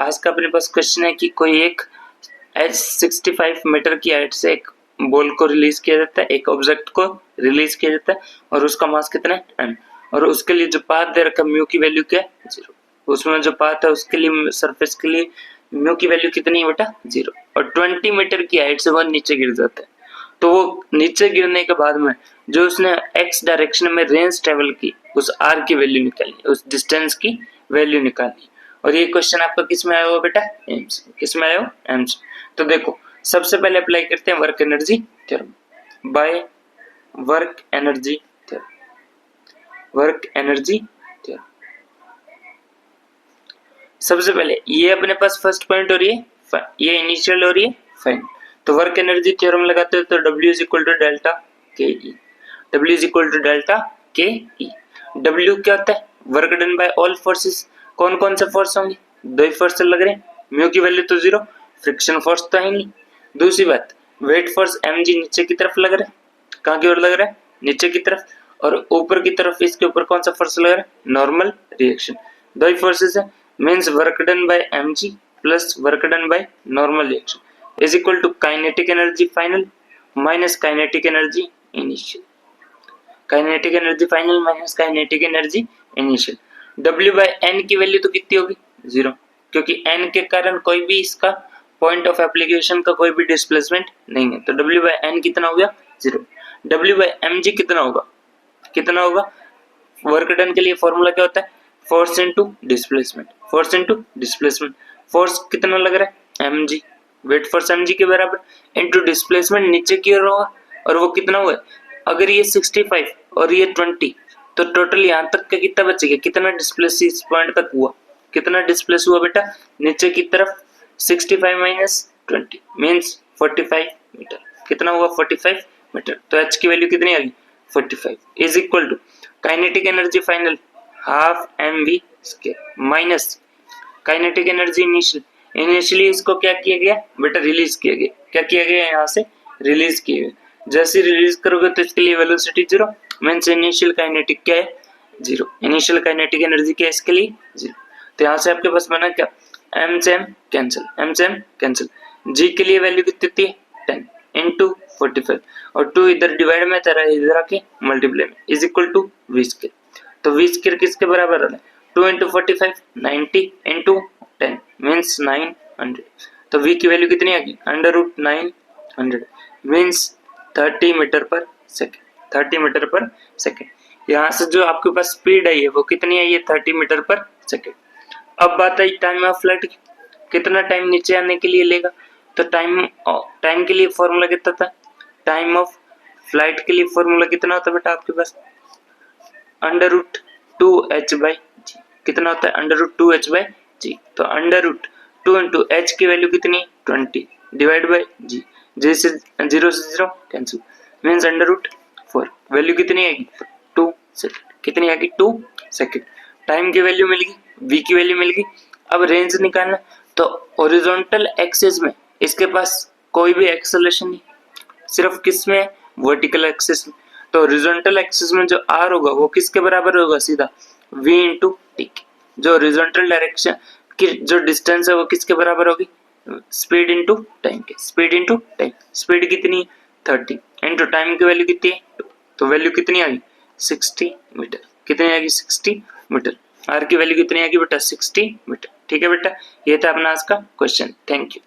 आज का अपने पास क्वेश्चन है कि कोई एक H65 मीटर की हाइट से एक बॉल को रिलीज किया जाता है, एक ऑब्जेक्ट को रिलीज किया जाता है और उसका मास कितना है m, और उसके लिए जो पाथ दे रखा है म्यू की वैल्यू क्या है 0। उसमें जो पाथ है उसके लिए सरफेस के लिए म्यू की वैल्यू कितनी है बेटा 0, और 20 मीटर की हाइट से वो नीचे गिर जाता है। तो वो नीचे गिरने के बाद में जो उसने x डायरेक्शन में रेंज ट्रेवल की उस r की वैल्यू निकाली, उस डिस्टेंस की वैल्यू निकाली। और ये क्वेश्चन आपका किस में आया हुआ बेटा एम्स, किस में आया हो एम्स। तो देखो सबसे पहले अप्लाई करते हैं work energy theorem by work energy theorem, work energy theorem. सबसे पहले ये अपने पास फर्स्ट पॉइंट हो रही है, ये इनिशियल हो रही है फाइनल। तो वर्क एनर्जी थ्योरम लगाते हो तो W is equal to delta K E, W is equal to delta K E. W क्या होता है work done by all forces. कौन कौन से फोर्स होंगे, दो ही फोर्स लग रहे हैं, म्यू की वैल्यू तो 0, फ्रिक्शन फोर्स तो है नहीं। दूसरी बात वेट फोर्स mg नीचे की तरफ लग रहा है, कहाँ की ओर लग रहा है नीचे की तरफ, और ऊपर की तरफ इसके ऊपर कौन सा फोर्स लग रहा है नॉर्मल रिएक्शन। दो ही फोर्सेस है, means work done by mg plus work done by normal reaction is equal to kinetic energy final minus kinetic energy initial, kinetic energy final minus kinetic energy initial. W by n की value तो कितनी होगी 0, क्योंकि n के कारण कोई भी इसका पॉइंट ऑफ एप्लीकेशन का कोई भी डिस्प्लेसमेंट नहीं है। तो W बाय n कितना हो गया 0। W बाय mg कितना होगा, कितना होगा वर्क डन के लिए फॉर्मूला क्या होता है force into displacement, force into displacement. Force कितना लग रहा है mg, वेट फोर्स mg के बराबर इनटू डिस्प्लेसमेंट नीचे की ओर होगा, और वो कितना हुआ अगर ये 65 और ये 20 तो टोटल यहाँ तक का कितना बचेगा, कितना डिस्प्लेस इस पॉइंट तक हुआ, कितना डिस्प्लेस हुआ बेटा नीचे की तरफ 65 माइनस 20 मींस 45 मीटर, कितना हुआ 45 मीटर। तो h की वैल्यू कितनी आ गई 45 is equal to kinetic energy final half mv square minus kinetic energy initial, initially इसको क्या किया गया बेटा रिलीज किया गया, क्या किया गया यहाँ से रिलीज किया गया। जैसे रिलीज करोगे तो इसके लिए वेलोसिटी 0 मींस इनिशियल काइनेटिक क्या है 0, इनिशियल काइनेटिक एनर्जी क्या है इसके लिए 0। तो यहाँ से आपके पास बना क्या m से m कैंसिल, m से m कैंसिल, g के लिए वैल्यू कितनी थी 10 इंटू 45 और 2 इधर डिवाइड में तेरा इधर आके मल्टीप्लाई में is equal to v square. तो v स्क्वायर किसके बराबर है 2 इंटू 45 90 इंटू 10 मीन्स 900। तो v की वैल्यू कितनी आ गई अंडर रूट 900 मीन्स 30 मीटर पर सेकेंड, 30 मीटर पर सेकेंड। यहाँ से जो आपके पास स्पीड आई है वो कितनी आई है 30 मीटर पर सेकेंड। अब बात आई टाइम ऑफ फ्लाइट की, कितना टाइम नीचे आने के लिए लेगा। तो टाइम के लिए फॉर्मूला कितना था, टाइम ऑफ फ्लाइट के लिए फॉर्मूला कितना होता है बेटा आपके पास अंडर रूट 2h/g, कितना होता है अंडर रूट 2h/g। तो अंडर रूट 2 इंटू h की वैल्यू कितनी 20 डिवाइड बाय g, जैसे 0 से 0 cancel means under root 4, value कितनी आएगी 2 सेकंड, कितनी आएगी 2 सेकंड। टाइम की वैल्यू मिल गई, v की वैल्यू मिल गई। अब रेंज निकालना, तो हॉरिजॉन्टल एक्सिस में इसके पास कोई भी एक्सेलरेशन नहीं, सिर्फ किस में वर्टिकल एक्सिस में। तो हॉरिजॉन्टल एक्सिस में जो r होगा वो किसके बराबर होगा सीधा v इंटू टी, जो हॉरिजॉन्टल डायरेक्शन की जो डिस्टेंस है वो किसके बराबर होगी स्पीड इंटू टाइम के, स्पीड इंटू टाइम। स्पीड कितनी है 30 इंटू टाइम की वैल्यू कितनी है 2, तो वैल्यू कितनी आ गई 60 मीटर, कितनी आ गई 60 मीटर। आर की वैल्यू कितनी आ गई बेटा 60 मीटर। ठीक है बेटा, ये था अपना आज का क्वेश्चन। Thank you.